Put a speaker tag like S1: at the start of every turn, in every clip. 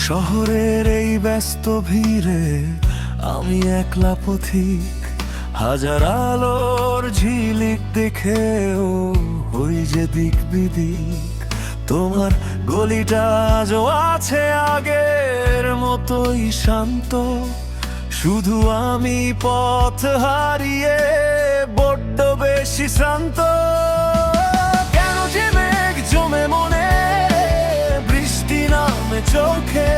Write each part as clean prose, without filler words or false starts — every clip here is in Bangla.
S1: শহরের এই ব্যস্ত ভিড়ে আমি একলা পথিক, হাজার আলোর ঝিলিক দেখেও হই যে দিক বিদিক। তোমার গলিটা আজও আছে আগের মতোই শান্ত, শুধু আমি পথ হারিয়ে বড্ড বেশি শ্রান্ত। কেন যে মেঘ জমে মনে, বৃষ্টি নামে চোখে,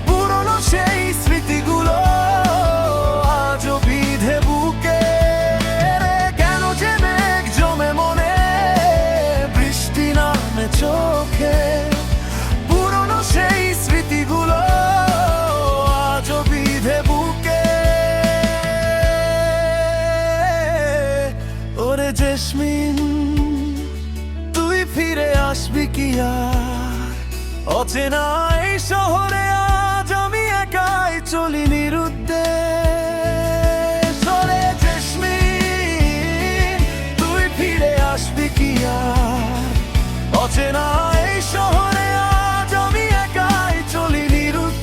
S1: পুরনো সেই স্মৃতিগুলো আজও বিধে বুকে। কেন যে মেঘ জমে মনে, বৃষ্টি নামে চোখে, পুরনো সেই স্মৃতিগুলো আজও বিধে বুকে। ওরে জেসমিন, তুই ফিরে আসবি কি আর? অচেনা এই শহরে আজ আমি একাই চলি নিরুদ্দেশ। ওরে জেসমিন, তুই ফিরে আসবি কি আর? অচেনা এই শহরে আজ আমি একাই চলি নিরুদ্দেশ।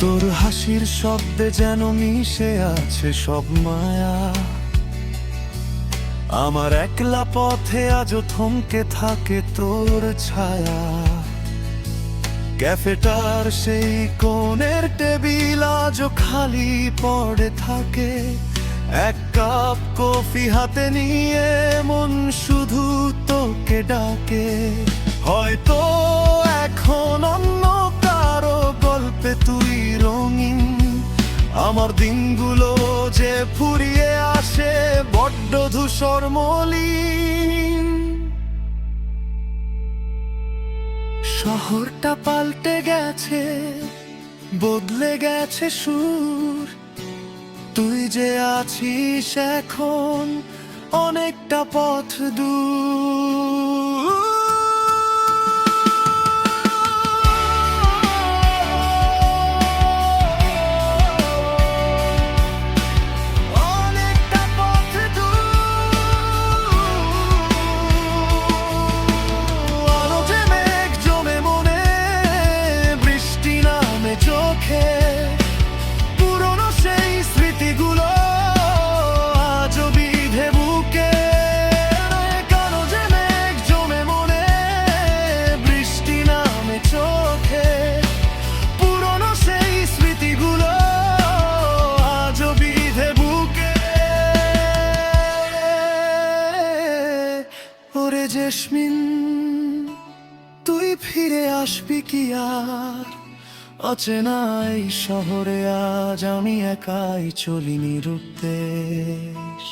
S1: তোর হাসির শব্দে যেন মিশে আছে সব মায়া, আমার একলা পথে আজও থমকে থাকে তোর ছায়া। ক্যাফেটার সেই কোণের টেবিল আজও খালি পড়ে থাকে, এক কাপ কফি হাতে নিয়ে মন শুধু তোকে ডাকে। হয়তো এখন অন্য কারো গল্পে তুই রঙিন, আমার দিনগুলো যে ফুরিয়ে আসে বড্ড ধূসর মলিন। শহরটা পাল্টে গেছে, বদলে গেছে সুর, তুই যে আছিস এখন অনেকটা পথ দূর। পুরনো সেই স্মৃতিগুলো আজও বিধে বুকে। কেন যে মেঘ জমে মনে, বৃষ্টি নামে চোখে, পুরনো সেই স্মৃতিগুলো আজও বিধে বুকে। ওরে জেসমিন, তুই ফিরে আসবি কি আর? অচেনা এই শহরে আজ আমি একাই চলি নিরুদ্দেশ।